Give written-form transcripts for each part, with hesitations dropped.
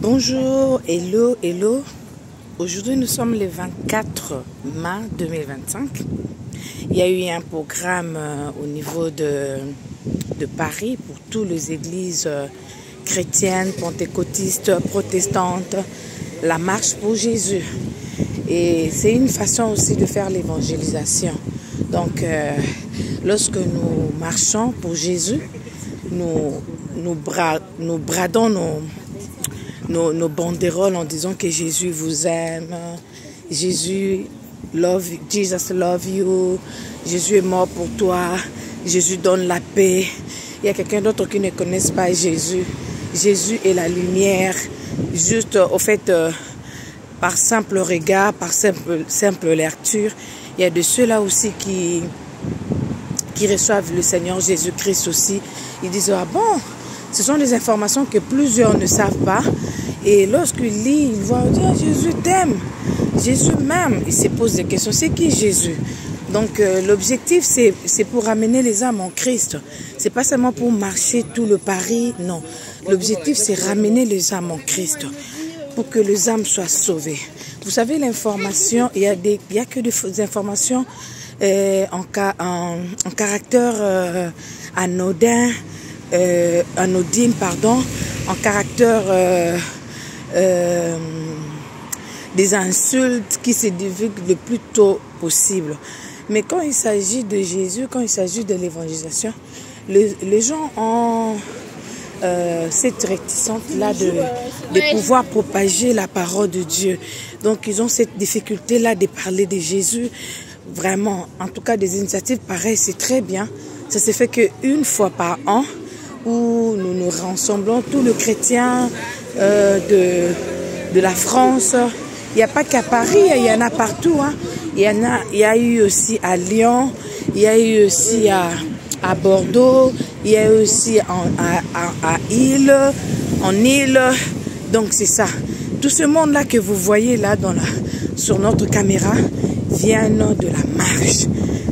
Bonjour, hello, hello. Aujourd'hui, nous sommes le 24 mai 2025. Il y a eu un programme au niveau de Paris pour toutes les églises chrétiennes, pentecôtistes, protestantes, la marche pour Jésus. Et c'est une façon aussi de faire l'évangélisation. Donc, lorsque nous marchons pour Jésus, nous bradons nos banderoles en disant que Jésus vous aime, Jesus love you, Jésus est mort pour toi, Jésus donne la paix. Il y a quelqu'un d'autre qui ne connaît pas Jésus. Jésus est la lumière, juste au fait, par simple regard, par simple lecture. Il y a de ceux-là aussi qui reçoivent le Seigneur Jésus-Christ aussi. Ils disent, ah bon, ce sont des informations que plusieurs ne savent pas. Et lorsqu'ils lisent, ils voient, oh, Jésus t'aime, Jésus m'aime. Ils se posent des questions, c'est qui Jésus? Donc l'objectif, c'est pour amener les âmes en Christ. C'est pas seulement pour marcher tout le Paris, non. L'objectif, c'est ramener les âmes en Christ pour que les âmes soient sauvées. Vous savez, l'information, il y a que des informations en caractère anodine, en caractère des insultes qui se divulguent le plus tôt possible. Mais quand il s'agit de Jésus, quand il s'agit de l'évangélisation, les gens ont cette réticence-là de pouvoir propager la parole de Dieu. Donc ils ont cette difficulté-là de parler de Jésus. Vraiment, en tout cas des initiatives pareilles, c'est très bien. Ça se fait qu'une fois par an, où nous nous rassemblons, tous les chrétiens de la France. Il n'y a pas qu'à Paris, il y en a partout. Hein. Il y a eu aussi à Lyon, il y a eu aussi à Bordeaux, il y a eu aussi en Île. Donc c'est ça. Tout ce monde-là que vous voyez là sur notre caméra vient de la marche.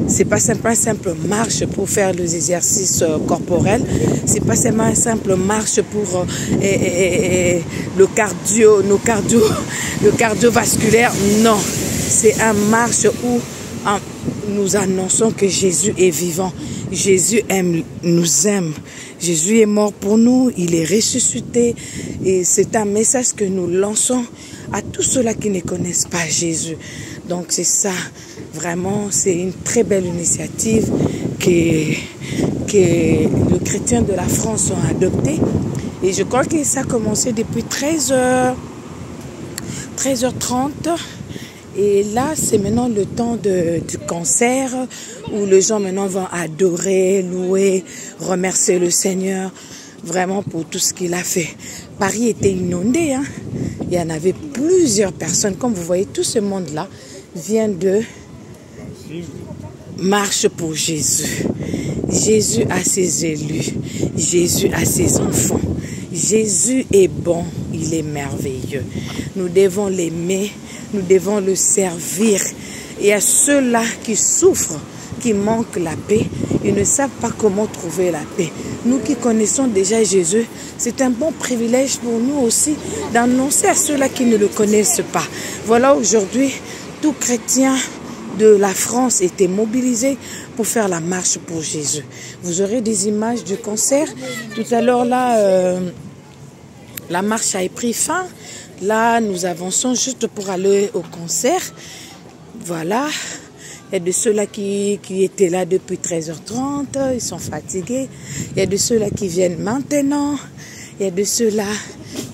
C'est pas seulement une simple marche pour faire les exercices corporels. C'est pas seulement une simple marche pour le cardiovasculaire. Non, c'est une marche où nous annonçons que Jésus est vivant. Jésus nous aime. Jésus est mort pour nous. Il est ressuscité. Et c'est un message que nous lançons à tous ceux-là qui ne connaissent pas Jésus. Donc c'est ça. Vraiment, c'est une très belle initiative que les chrétiens de la France ont adoptée. Et je crois que ça a commencé depuis 13h30. Et là, c'est maintenant le temps du concert où les gens maintenant vont adorer, louer, remercier le Seigneur vraiment pour tout ce qu'il a fait. Paris était inondé. Hein? Il y en avait plusieurs personnes. Comme vous voyez, tout ce monde-là vient de marche pour Jésus. Jésus a ses élus. Jésus a ses enfants. Jésus est bon. Il est merveilleux. Nous devons l'aimer. Nous devons le servir. Et à ceux-là qui souffrent, qui manquent la paix, ils ne savent pas comment trouver la paix. Nous qui connaissons déjà Jésus, c'est un bon privilège pour nous aussi d'annoncer à ceux-là qui ne le connaissent pas. Voilà, aujourd'hui, tout chrétien de la France était mobilisé pour faire la marche pour Jésus. Vous aurez des images du concert. Tout à l'heure, là, la marche a pris fin. Là, nous avançons juste pour aller au concert. Voilà. Il y a de ceux-là qui étaient là depuis 13h30. Ils sont fatigués. Il y a de ceux-là qui viennent maintenant. Il y a de ceux-là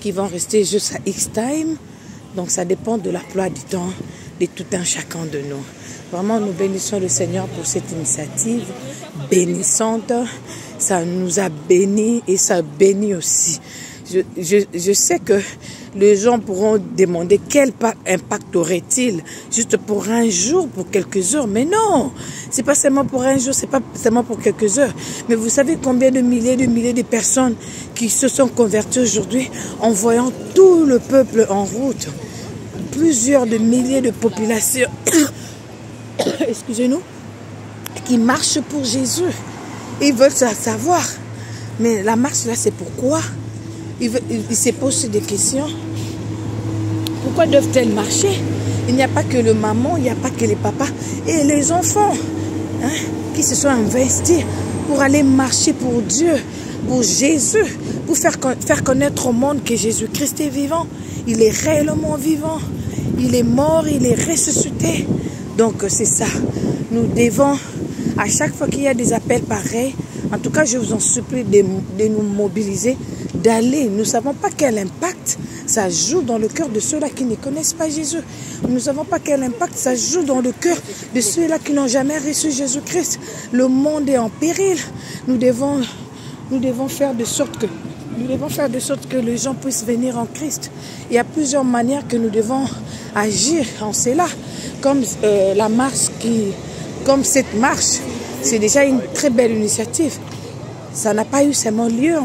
qui vont rester jusqu'à X-Time. Donc, ça dépend de l'emploi du temps de tout un chacun de nous. Vraiment, nous bénissons le Seigneur pour cette initiative bénissante. Ça nous a bénis et ça bénit aussi. Je sais que les gens pourront demander quel impact aurait-il juste pour un jour, pour quelques heures. Mais non, c'est pas seulement pour un jour, c'est pas seulement pour quelques heures. Mais vous savez combien de milliers de personnes qui se sont converties aujourd'hui en voyant tout le peuple en route. Plusieurs de milliers de populations, excusez-nous, qui marchent pour Jésus. Ils veulent savoir. Mais la marche là, c'est pourquoi? Il se pose des questions. Pourquoi doivent-elles marcher? Il n'y a pas que le maman, il n'y a pas que les papas et les enfants qui se sont investis pour aller marcher pour Dieu, pour Jésus, pour faire connaître au monde que Jésus-Christ est vivant. Il est réellement vivant. Il est mort, il est ressuscité. Donc c'est ça. Nous devons, à chaque fois qu'il y a des appels pareils, en tout cas je vous en supplie de nous mobiliser, d'aller. Nous ne savons pas quel impact ça joue dans le cœur de ceux-là qui ne connaissent pas Jésus. Nous ne savons pas quel impact ça joue dans le cœur de ceux-là qui n'ont jamais reçu Jésus-Christ. Le monde est en péril. Nous devons faire de sorte que les gens puissent venir en Christ. Il y a plusieurs manières que nous devons agir en cela. Comme la marche comme cette marche, c'est déjà une très belle initiative. Ça n'a pas eu seulement lieu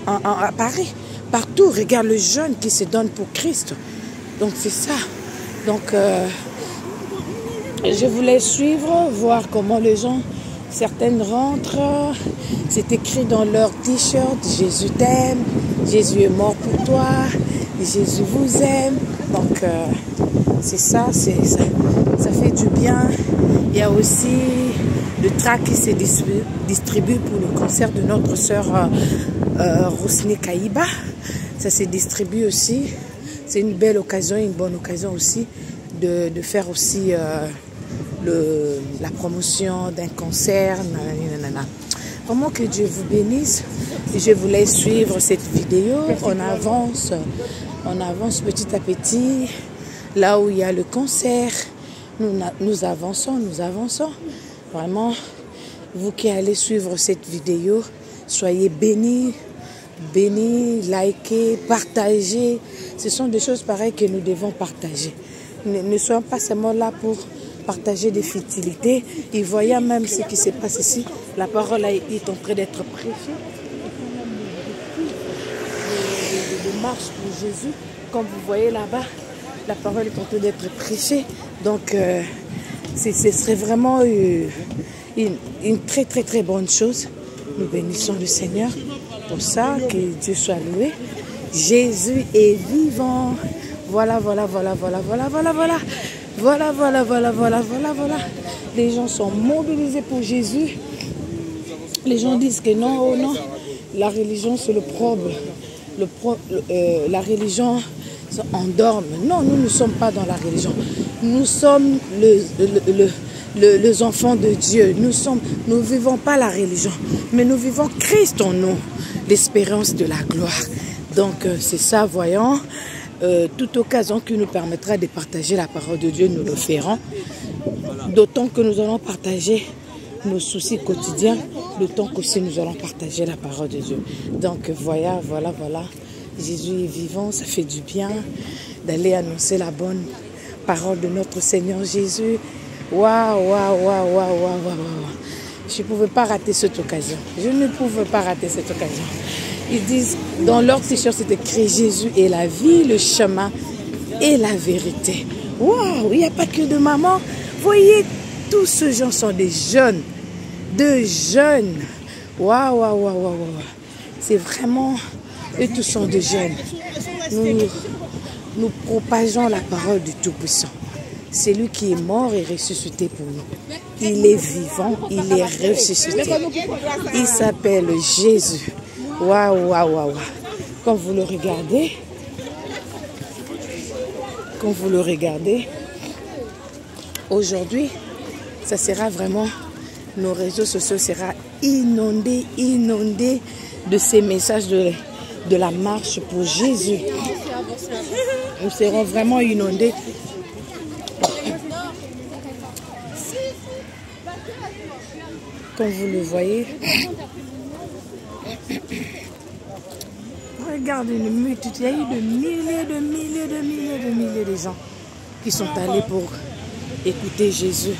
à Paris. Partout, regarde le jeune qui se donne pour Christ. Donc c'est ça. Donc je voulais suivre, voir comment les gens, certaines rentrent. C'est écrit dans leur t-shirt, Jésus t'aime, Jésus est mort pour toi, Jésus vous aime. Donc c'est ça, ça fait du bien. Il y a aussi le tract qui se distribue pour le concert de notre sœur Rosny Kaïba. Ça se distribue aussi. C'est une belle occasion, une bonne occasion aussi de faire aussi la promotion d'un concert. Vraiment que Dieu vous bénisse. Je vous laisse suivre cette vidéo. On avance petit à petit. Là où il y a le concert, nous avançons. Vraiment, vous qui allez suivre cette vidéo, soyez bénis, likez, partagez. Ce sont des choses pareilles que nous devons partager. Ne soyons pas seulement là pour partager des futilités. Et voyant même ce qui se passe ici, la parole est en train d'être prêchée. De marche pour Jésus, comme vous voyez là-bas, la parole est en train d'être prêchée. Donc, ce serait vraiment une très très très bonne chose. Nous bénissons le Seigneur pour ça, que Dieu soit loué. Jésus est vivant. Voilà. Les gens sont mobilisés pour Jésus. Les gens disent que non, oh non, la religion c'est le problème. La religion endorme. Non, nous ne sommes pas dans la religion. Nous sommes les enfants de Dieu. Nous ne vivons pas la religion, mais nous vivons Christ en nous, l'espérance de la gloire. Donc c'est ça, voyons. Toute occasion qui nous permettra de partager la parole de Dieu, nous le ferons. D'autant que nous allons partager nos soucis quotidiens, d'autant qu'aussi nous allons partager la parole de Dieu. Donc voilà. Jésus est vivant, ça fait du bien d'aller annoncer la bonne parole de notre Seigneur Jésus. Waouh. Je ne pouvais pas rater cette occasion. Ils disent, dans leur t-shirt, c'est écrit Jésus est la vie, le chemin et la vérité. Waouh, il n'y a pas que de mamans. Voyez, tous ces gens sont des jeunes. Waouh. C'est vraiment, eux tous sont des jeunes. Nous propageons la parole du Tout-Puissant. C'est lui qui est mort et ressuscité pour nous. Il est vivant, il est ressuscité. Il s'appelle Jésus. Waouh. Quand vous le regardez, aujourd'hui, ça sera vraiment, nos réseaux sociaux seront inondés de ces messages de la marche pour Jésus. Nous serons vraiment inondés. Comme vous le voyez, regardez une multitude, il y a eu de milliers de gens qui sont allés pour écouter Jésus.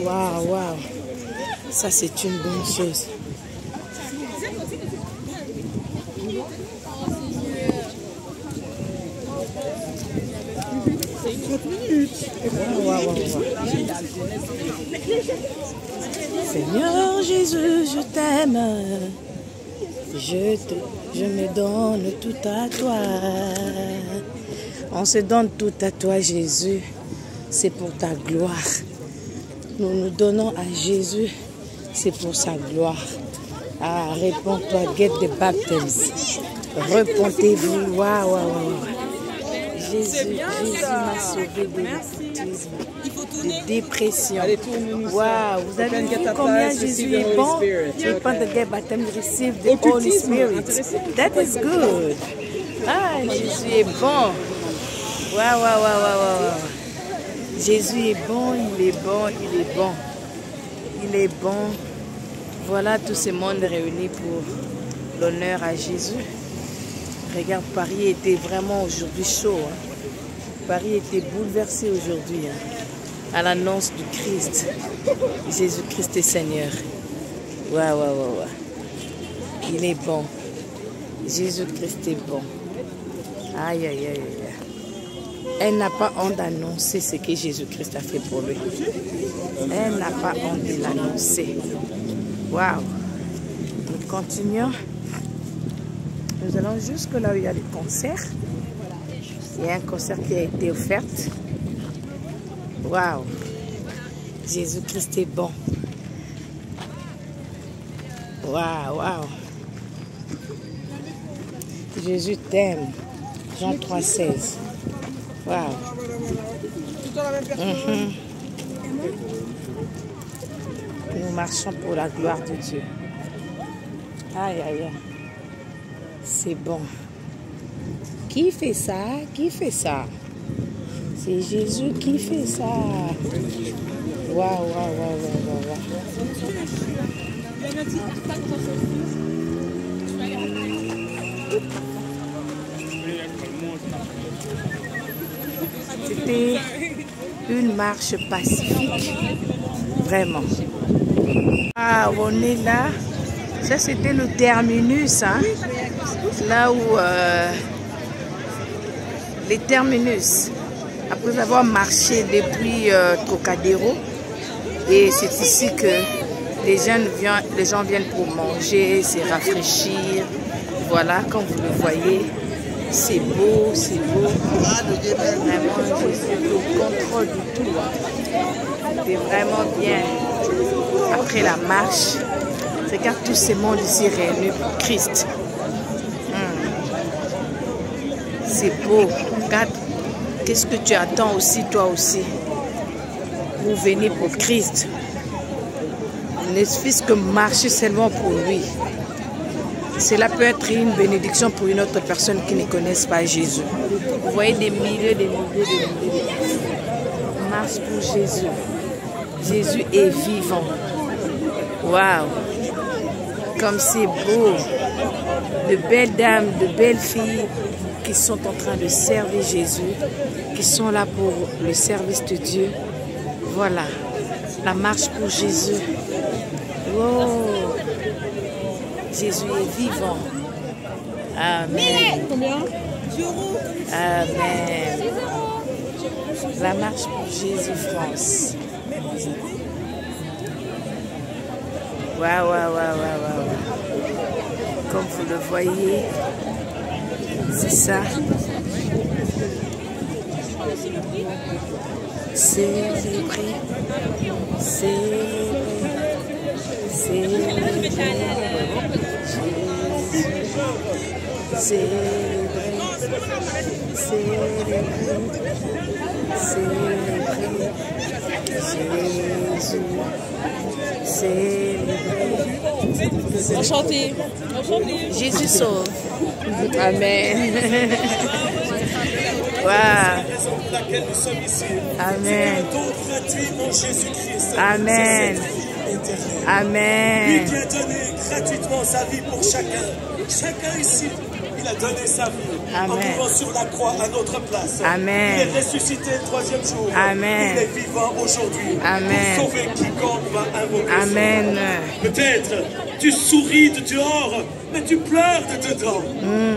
Waouh. Ça, c'est une bonne chose. Waouh. Seigneur Jésus, je t'aime. Je me donne tout à toi. On se donne tout à toi, Jésus. C'est pour ta gloire. Nous nous donnons à Jésus. C'est pour sa gloire. Ah, réponds-toi, get the baptism. Repentez-vous. Waouh, waouh, waouh. Jésus m'a sauvé de l'occultisme, de dépression. Waouh, vous avez vu combien Jésus est bon? Repent to get baptism, receive the Holy Spirit. That is good. Ah, Jésus est bon. Waouh, waouh, waouh, waouh. Jésus est bon, il est bon, il est bon. Il est bon. Voilà tout ce monde réuni pour l'honneur à Jésus. Regarde, Paris était vraiment aujourd'hui chaud. Hein. Paris était bouleversé aujourd'hui à l'annonce du Christ. Jésus-Christ est Seigneur. Waouh, waouh, waouh, waouh. Il est bon. Jésus-Christ est bon. Aïe, aïe, aïe, aïe. Elle n'a pas honte d'annoncer ce que Jésus-Christ a fait pour lui. Elle n'a pas honte de l'annoncer. Waouh. Nous continuons. Nous allons jusque là où il y a des concerts. Il y a un concert qui a été offert. Waouh! Jésus-Christ est bon. Waouh, waouh! Jésus t'aime. Jean 3,16. Waouh! Nous marchons pour la gloire de Dieu. Aïe, aïe, aïe. C'est bon. Qui fait ça? Qui fait ça? C'est Jésus qui fait ça. Waouh, waouh, waouh, waouh, waouh. C'était une marche pacifique. Vraiment. Ah, on est là. Ça, c'était le terminus, hein? Là où les terminus, après avoir marché depuis Trocadéro, et c'est ici que les gens viennent pour manger, se rafraîchir. Voilà, comme vous le voyez, c'est beau, c'est beau. Vraiment, je suis au contrôle du tout. C'est vraiment bien. Après la marche, regarde tout ce monde ici réuni pour Christ. C'est beau. Regarde, qu'est-ce que tu attends aussi, toi aussi, pour venir pour Christ. Ne fût-ce que marcher seulement pour lui. Cela peut être une bénédiction pour une autre personne qui ne connaisse pas Jésus. Vous voyez des milliers de personnes. Marche pour Jésus. Jésus est vivant. Waouh! Comme c'est beau. De belles dames, de belles filles qui sont en train de servir Jésus, qui sont là pour le service de Dieu. Voilà, la marche pour Jésus. Oh, Jésus est vivant. Amen. Amen. La marche pour Jésus, France. Waouh, waouh, waouh, waouh, waouh. Comme vous le voyez, c'est ça. Célébrer, célébrer, célébrer Jésus, célébrer, célébrer, célébrer Jésus, célébrer. Enchanté. Jésus sauve. Amen. Wow. Amen. Amen. Amen. Lui qui a donné gratuitement sa vie pour chacun. Chacun ici, il a donné sa vie. Amen. En mourant sur la croix à notre place. Amen. Il est ressuscité le troisième jour. Amen. Il est vivant aujourd'hui. Amen. Pour sauver quiconque va invoquer. Amen. Peut-être tu souris de dehors, mais tu pleures de dedans.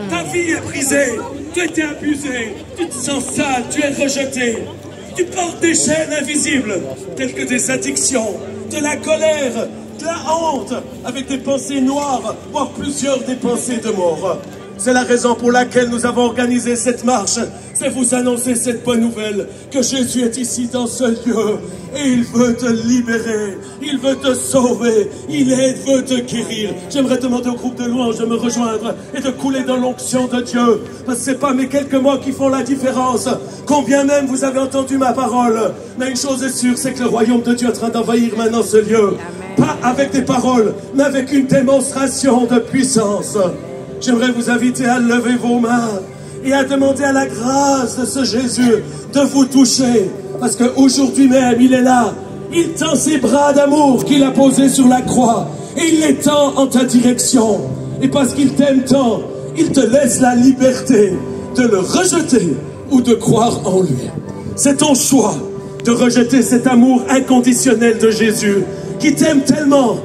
Ta vie est brisée. Tu as été abusé. Tu te sens sale. Tu es rejeté. Tu portes des chaînes invisibles, telles que des addictions, de la colère, de la honte, avec des pensées noires, voire plusieurs des pensées de mort. C'est la raison pour laquelle nous avons organisé cette marche. C'est vous annoncer cette bonne nouvelle, que Jésus est ici dans ce lieu. Et il veut te libérer, il veut te sauver, il veut te guérir. J'aimerais demander au groupe de louanges de me rejoindre et de couler dans l'onction de Dieu. Parce que ce n'est pas mes quelques mots qui font la différence. Combien même vous avez entendu ma parole. Mais une chose est sûre, c'est que le royaume de Dieu est en train d'envahir maintenant ce lieu. Amen. Pas avec des paroles, mais avec une démonstration de puissance. J'aimerais vous inviter à lever vos mains et à demander à la grâce de ce Jésus de vous toucher. Parce qu'aujourd'hui même, il est là. Il tend ses bras d'amour qu'il a posés sur la croix. Et il les tend en ta direction. Et parce qu'il t'aime tant, il te laisse la liberté de le rejeter ou de croire en lui. C'est ton choix de rejeter cet amour inconditionnel de Jésus qui t'aime tellement.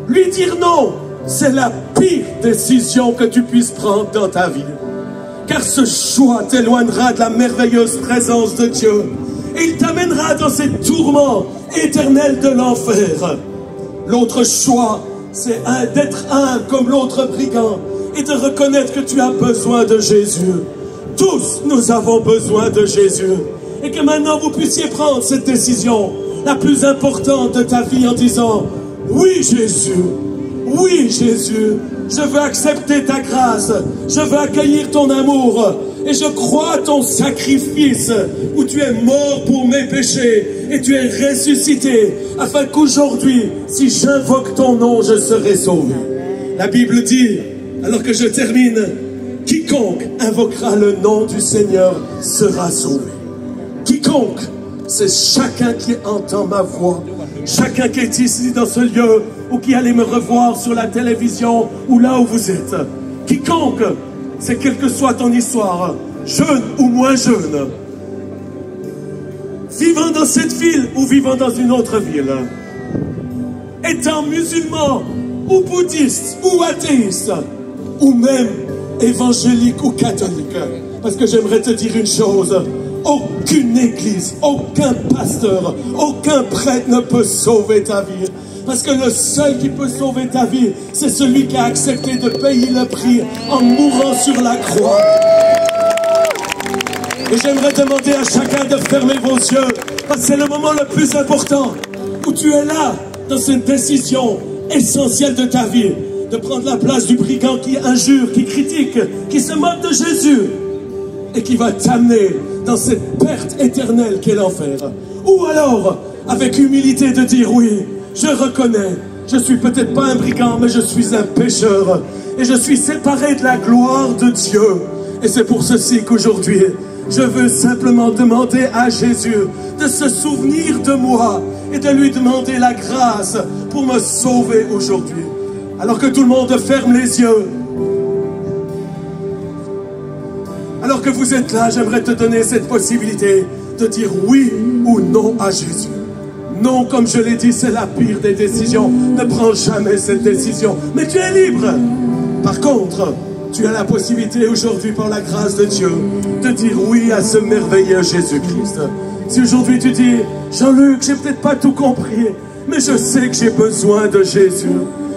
Lui dire non, c'est la pire décision que tu puisses prendre dans ta vie. Car ce choix t'éloignera de la merveilleuse présence de Dieu. Et il t'amènera dans ces tourments éternels de l'enfer. L'autre choix, c'est d'être humble comme l'autre brigand et de reconnaître que tu as besoin de Jésus. Tous, nous avons besoin de Jésus. Et que maintenant vous puissiez prendre cette décision, la plus importante de ta vie, en disant: oui Jésus, oui Jésus, je veux accepter ta grâce, je veux accueillir ton amour, et je crois à ton sacrifice où tu es mort pour mes péchés et tu es ressuscité, afin qu'aujourd'hui, si j'invoque ton nom, je serai sauvé. La Bible dit, alors que je termine, quiconque invoquera le nom du Seigneur sera sauvé. Quiconque, c'est chacun qui entend ma voix, chacun qui est ici dans ce lieu, ou qui allait me revoir sur la télévision, ou là où vous êtes. Quiconque, c'est quelle que soit ton histoire, jeune ou moins jeune, vivant dans cette ville ou vivant dans une autre ville, étant musulman ou bouddhiste ou athéiste, ou même évangélique ou catholique. Parce que j'aimerais te dire une chose: aucune église, aucun pasteur, aucun prêtre ne peut sauver ta vie. Parce que le seul qui peut sauver ta vie, c'est celui qui a accepté de payer le prix en mourant sur la croix. Et j'aimerais demander à chacun de fermer vos yeux, parce que c'est le moment le plus important, où tu es là, dans cette décision essentielle de ta vie, de prendre la place du brigand qui injure, qui critique, qui se moque de Jésus, et qui va t'amener dans cette perte éternelle qu'est l'enfer. Ou alors, avec humilité, de dire: oui, je reconnais, je suis peut-être pas un brigand, mais je suis un pécheur, et je suis séparé de la gloire de Dieu. Et c'est pour ceci qu'aujourd'hui, je veux simplement demander à Jésus de se souvenir de moi et de lui demander la grâce pour me sauver aujourd'hui. Alors que tout le monde ferme les yeux, alors que vous êtes là, j'aimerais te donner cette possibilité de dire oui ou non à Jésus. Non, comme je l'ai dit, c'est la pire des décisions. Ne prends jamais cette décision, mais tu es libre. Par contre, tu as la possibilité aujourd'hui, par la grâce de Dieu, de dire oui à ce merveilleux Jésus-Christ. Si aujourd'hui tu dis: Jean-Luc, j'ai peut-être pas tout compris, mais je sais que j'ai besoin de Jésus.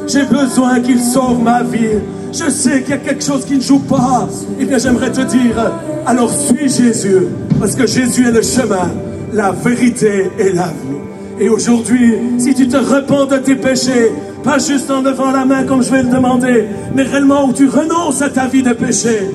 J'ai besoin qu'il sauve ma vie. Je sais qu'il y a quelque chose qui ne joue pas. Eh bien, j'aimerais te dire, alors suis Jésus, parce que Jésus est le chemin, la vérité et la vie. Et aujourd'hui, si tu te repens de tes péchés, pas juste en levant la main comme je vais le demander, mais réellement où tu renonces à ta vie de péché,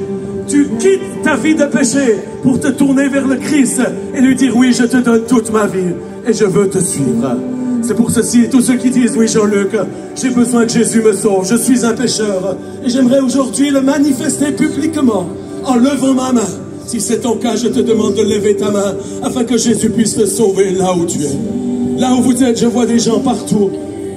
tu quittes ta vie de péché pour te tourner vers le Christ et lui dire: oui, je te donne toute ma vie et je veux te suivre. C'est pour ceci, tous ceux qui disent: oui, Jean-Luc, j'ai besoin que Jésus me sauve, je suis un pécheur, et j'aimerais aujourd'hui le manifester publiquement en levant ma main. Si c'est ton cas, je te demande de lever ta main afin que Jésus puisse te sauver là où tu es. Là où vous êtes, je vois des gens partout,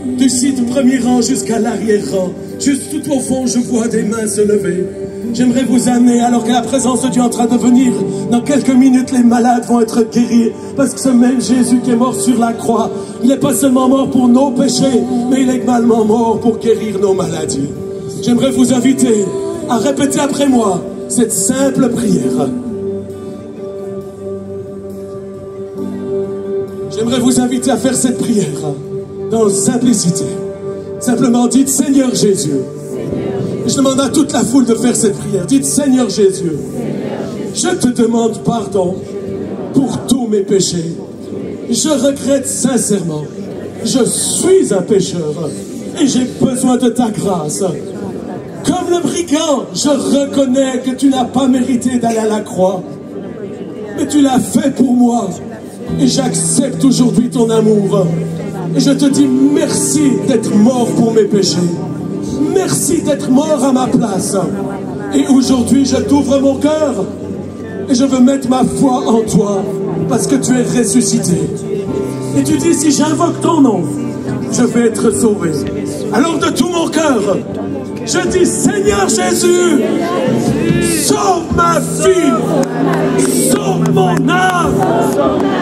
d'ici du premier rang jusqu'à l'arrière-rang. Juste tout au fond, je vois des mains se lever. J'aimerais vous amener, alors que la présence de Dieu est en train de venir. Dans quelques minutes, les malades vont être guéris. Parce que ce même Jésus qui est mort sur la croix, il n'est pas seulement mort pour nos péchés, mais il est également mort pour guérir nos maladies. J'aimerais vous inviter à répéter après moi cette simple prière. J'aimerais vous inviter à faire cette prière dans simplicité. Simplement dites Seigneur Jésus. Je demande à toute la foule de faire cette prière. Dites Seigneur Jésus, je te demande pardon pour tous mes péchés. Je regrette sincèrement. Je suis un pécheur et j'ai besoin de ta grâce. Comme le brigand, je reconnais que tu n'as pas mérité d'aller à la croix. Mais tu l'as fait pour moi. Et j'accepte aujourd'hui ton amour. Et je te dis merci d'être mort pour mes péchés. Merci d'être mort à ma place. Et aujourd'hui, je t'ouvre mon cœur. Et je veux mettre ma foi en toi. Parce que tu es ressuscité. Et tu dis, si j'invoque ton nom, je vais être sauvé. Alors de tout mon cœur, je dis, Seigneur Jésus, sauve ma vie, sauve mon âme,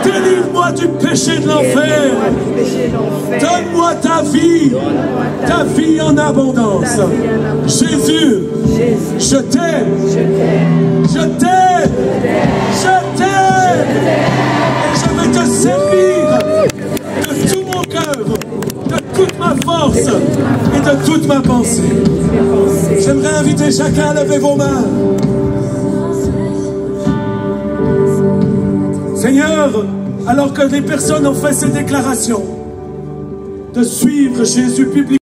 délivre-moi du péché de l'enfer, donne-moi ta vie en abondance. Jésus, je t'aime, je t'aime, je t'aime, et je vais te servir de tout mon cœur, de toute ma force et de toute ma pensée. J'aimerais inviter chacun à lever vos mains. Seigneur, alors que les personnes ont fait ces déclarations, de suivre Jésus publiquement,